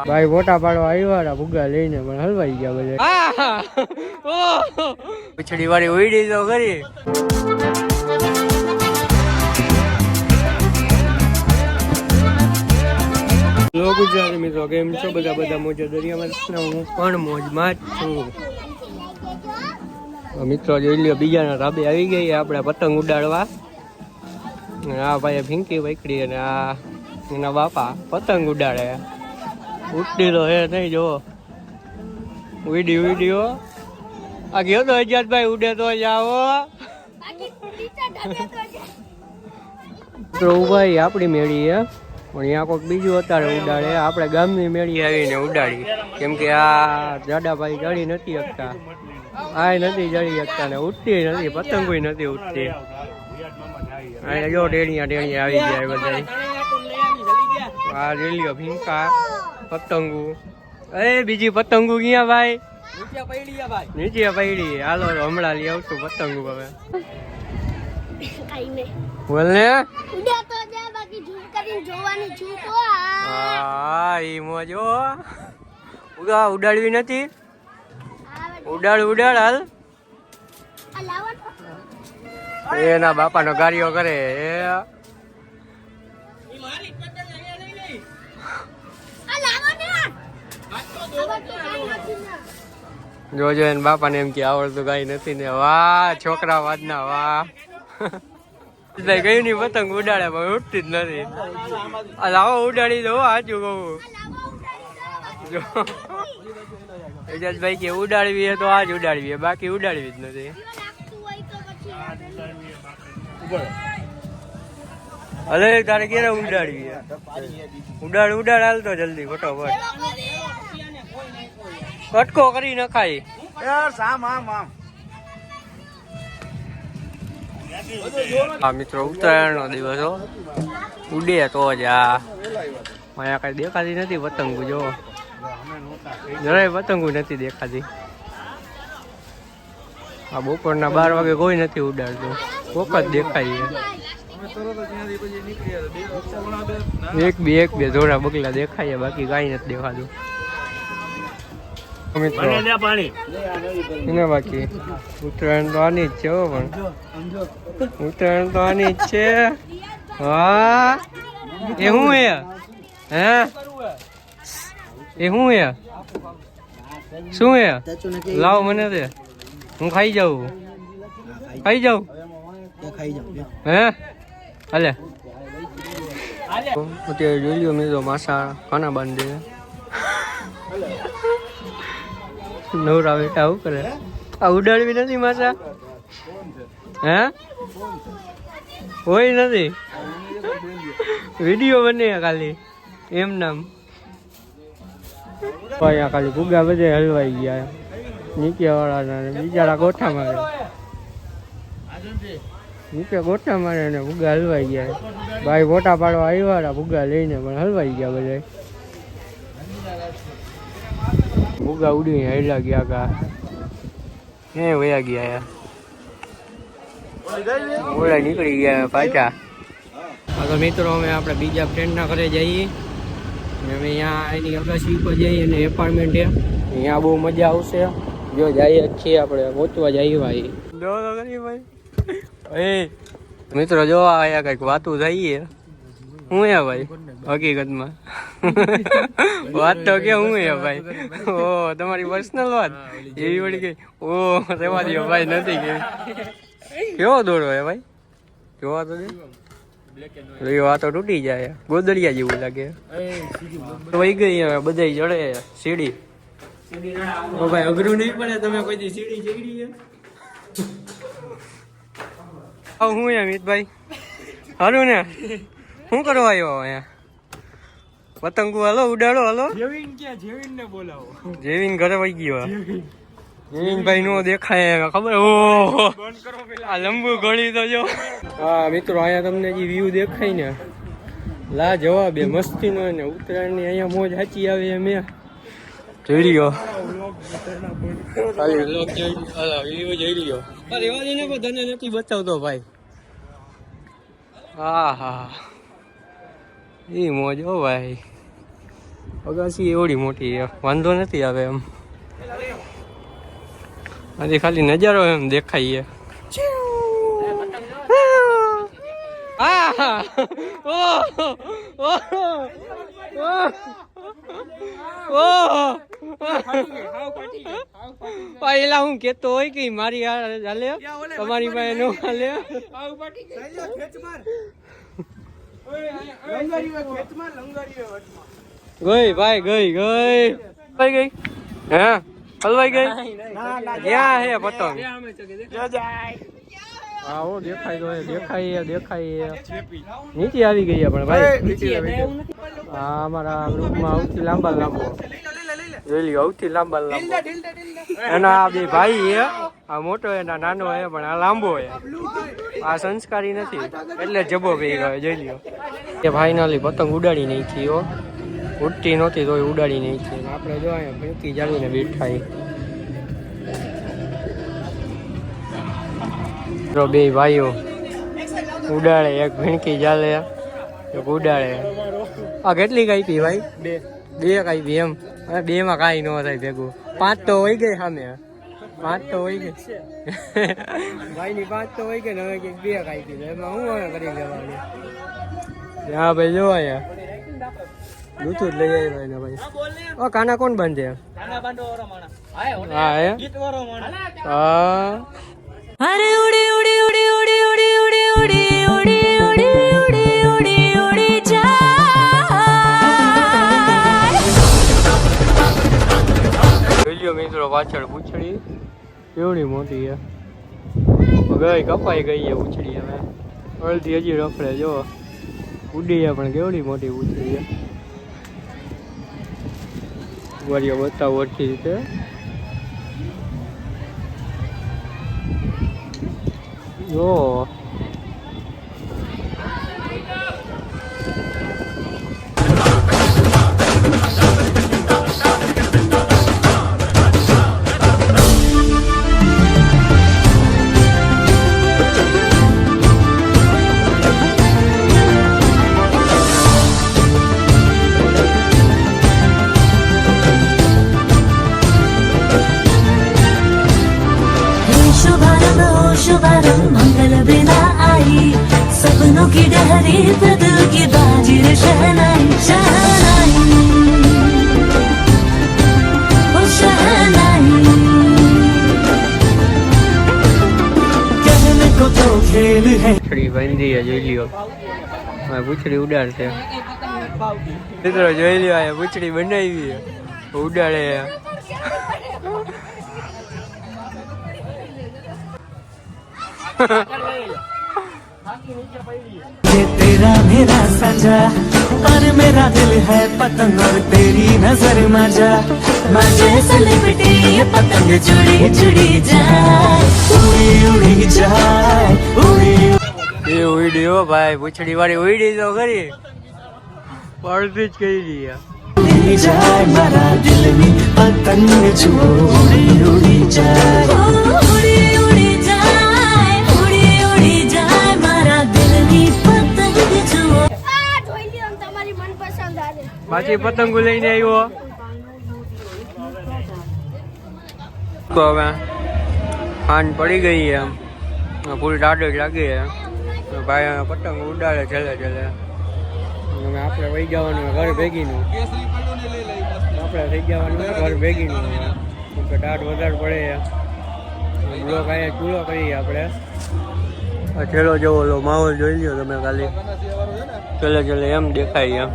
ભાઈ ફોટા પાડવા આવ્યા ભૂગા લઈને પણ હલવાઈ ગયા બધા. પીછડી વાળી ઉડી તો ખરી. લો ગુજરાતી મિત્રો કેમ છો બધા મોજા દરિયામાં હું પણ મોજમાં જ છું. મિત્રો જોઈ લ્યો બીજાના રાબે આવી ગઈ આપણે પતંગ ઉડાડવા. આ ભાઈ ફીંકી પકડી અને આ એના બાપા પતંગ ઉડાડે. ઉડતી તો હે નહીં જોવો વિડીયો આ ગયો તો હજારભાઈ ઉડે તો જાઓ તો ભાઈ આપણી મેળી હે પણ અહીંયા કોઈક બીજું અત્યારે ઉડાડે. આપણે ગામની મેળી આવીને ઉડાડી કેમ કે આ જાડાભાઈ ચડી નથી શકતા, આ નથી ચડી શકતા ને ઉડતી નથી, પતંગોય નથી ઉડતી. જો ટેણીયા આવી જાય બધા. આ રેલીઓ ભીંકા પતંગો. એ બીજી પતંગો ક્યાં ભાઈ? નીચે પડી. હાલો હમણાં લઈ આવશું પતંગો. હવે બોલ ને. હા ઈ મોજો ઉડાડવી નથી. ઉડાડ હાલ. એના બાપાનો ગાડીઓ કરે. જોજો એને બાપાને એમ કે આવડતું કઈ નથી ને. વાહ છોકરા વાદના વાહ. કઈ ની પતંગ ઉડાડે પણ ઉડતી જ નથી. લાવો ઉડાડી દો સાચું કહું. એજાજભાઈ કે ઉડાડવી તો આજ ઉડાડવી, બાકી ઉડાડવી જ નથી. અરે તારે ક્યારે ઉડાડવી? ઉડાડ હાલતો જલ્દી ફટોફટ. કટકો કરી નખાય. હા મિત્રો ઉત્તરાયણ નો દિવસ ઉડે તો જ. અહીંયા કઈ દેખાતી નથી પતંગો. જો જરાય પતંગો નથી દેખાતી. આ બપોરના 12 વાગે કોઈ નથી ઉડાડતું, કોક જ દેખાય. એક બે ધોળા બગલા દેખાય, બાકી કઈ નથી દેખાતું. બાકી ઉત્તરાયણ તો આની જ છે. પણ ઉત્તરાયણ તો આની જ છે. હા એ શું હે? હે એ શું હે? શું હે? લાવ મને દે, હું ખાઈ જાઉં. હે હાલે. અત્યારે જોઈ લો મેં તો માસા ખાના બાંધે. નવરા બેટા આવું કરે. આ ઉડાડવી નથી માસા? હે હોય નથી. વિડીયો બને ખાલી એમ નામ. અહીંયા ખાલી ભૂગા બધે હલવાઈ ગયા નીચે વાળા બિચારા ગોઠા મારે. નીચે ગોઠા મારે ને ભૂગા હલવાઈ ગયા. ભાઈ ફોટા પાડવા આવ્યા ભૂગા લઈને પણ હલવાઈ ગયા બધા. ભૂગા ઉડીને હેલા ગયા કા હે વયા ગયા. ઓલા નીકળી ગયા પાછા. તો મિત્રો અમે આપણે બીજા ફ્રેન્ડના ઘરે જઈએ. અમે અહીંયા એની અગાસી ઉપર જઈએ અને એપાર્ટમેન્ટ છે. અહીંયા બહુ મજા આવશે. જો જઈએ જ છીએ આપણે પહોંચવા જઈએ ભાઈ. મિત્રો જો અહીંયા કઈક વાતું થઈએ. હું હે ભાઈ હકીકતમાં વાત તો કે હું હે ભાઈ? ઓ તમારી પર્સનલ વાત એવી વળી ગઈ. ઓ રેવા દો ભાઈ, નથી કેવી. કેવો દોડો હે ભાઈ? જોવા તો દે. વાતો તૂટી જાય, ગોદડિયા જેવું લાગે. વહી ગઈ હવે બધા ચડે સીડી. ઓ ભાઈ અઘરું નહીં પડે? તમે કોઈ દી સીડી ચડી છે? હું એમ મિતભાઈ હારું ને? શું કરવા આવ્યો અહીંયા? પતંગો હાલો ઉડાડો. હાલો જેવીન ને બોલાવો. જેવીન ઘરે વહી ગયો. જેવીન ભાઈ નો દેખાય ખબર. ઓહો આ લંબુ ગળી તો જો. હા મિત્રો અહીંયા તમને જે વ્યૂ દેખાય ને લા જવાબ એ મસ્તી નો ને ઉત્તરાયણ ની અહીંયા મોજ સાચી આવે એમ જોઈ લ્યો. ખાલી લોક જોઈ લ્યો. રેવા દે ને બધાને નથી બતાવતો ભાઈ. હા એ મોજ હો ભાઈ. અગાસી એવડી મોટી છે, વાંધો નથી આવે એમ. આજે ખાલી નજારો એમ દેખાય છે. પેલા હું કેતો હોય કે મારી હાલે તમારી પાસે નો હાલે. ગઈ ભાઈ ગઈ ગઈ હે હલવાઈ ગઈ. ક્યાં હે પતંગ? હા ઓ દેખાય નીચે આવી ગઈ પણ ભાઈ. હા અમારા ગ્રુપમાં સૌથી લાંબો જોઈ લ્યો, સૌથી લાંબો એના આ બે ભાઈ છે. આ મોટો એના નાનો હે પણ આ લાંબો હે. આ સંસ્કારી નથી એટલે જબો પી ગયો. જોઈ લ્યો એ ફાઇનલી પતંગ ઉડાડી નાખી હો. ઉડતી નહોતી તો ઉડાડી નાખી. આપણે જો અહીંયા ભીંકી જાળીને બેઠા બે ભાઈઓ ઉડાડે. એક ભીણકી ચાલે એક ઉડાડે. આ કેટલી કાપી ભાઈ? બે કાપી એમ. બે માં કાંઈ ન થાય ભેગું. 5 તો હોય ગઈ સામે. 5 તો હોય ગઈ ભાઈ ની 5 તો હોય ગઈ ને. હવે બે કાપી એમાં હું હવે કરી લેવાનું. હા ભાઈ જો અહીંયા બ્લુટૂથ લઈ આવ્યા ને ભાઈ. ઓ કાના કોણ બાંધે? હા હે હા. अरे उड़ी उड़ी उड़ी उड़ी उड़ी उड़ी उड़ी उड़ी उड़ी उड़ी उड़ी उड़ी જાય. મિત્રો પાછળ પૂછડી કેવડી મોટી છે. ગઈ કપાઈ ગઈ છે પૂછડી. હવે અડધી હજી રખડે જો ઉડી છે પણ કેવડી મોટી પૂછડી છે. વારીઓ બતાવો ઓછી રીતે. જો शुभारंभ मंगल बिना आई सपनों की डहरी पे दिल की बाजी शहनाई शहनाई ओ शहनाई कहने को तो खेल है. પૂછડી બાંધી છે જોઈ લ્યો. પૂછડી ઉડાડશે મિત્રો. જોઈ લ્યો આ પૂછડી બનાવી ઉડાડે. ये तेरा मेरा साझा और मेरा दिल है पतंग और तेरी नजर मजा मजे से लिपटी ये पतंग जुड़ी जुड़ी जाए उड़ी उड़ी जाए उड़ी. એ ઉડી હો ભાઈ. પૂછડી વાળી ઉડી તો ખરી પડતી જ કરી દી. उड़ी जाए मेरा दिल में पतंग छुओ उड़ी उड़ी जाए उड़ी उड़ी जाए उड़ी उड़ी जाए मेरा दिल में पतंग छुओ. પાછી પતંગો લઈને આવ્યો. તો હવે ખાંડ પડી ગઈ એમ ફૂલ ટાઢ જ લાગી છે. ભાઈ પતંગ ઉડાડે છેલ્લે છેલ્લે. આપણે વહી જવાનું ઘર ભેગીનું. આપણે થઈ જવાનું ઘર ભેગીનું. દાઢ વધારે પડે. બ્લોક અહીંયા ચૂલો કરીએ આપણે. છેલ્લો જેવો માહોલ જોઈ લ્યો તમે ખાલી. છેલ્લે છેલ્લે એમ દેખાય એમ.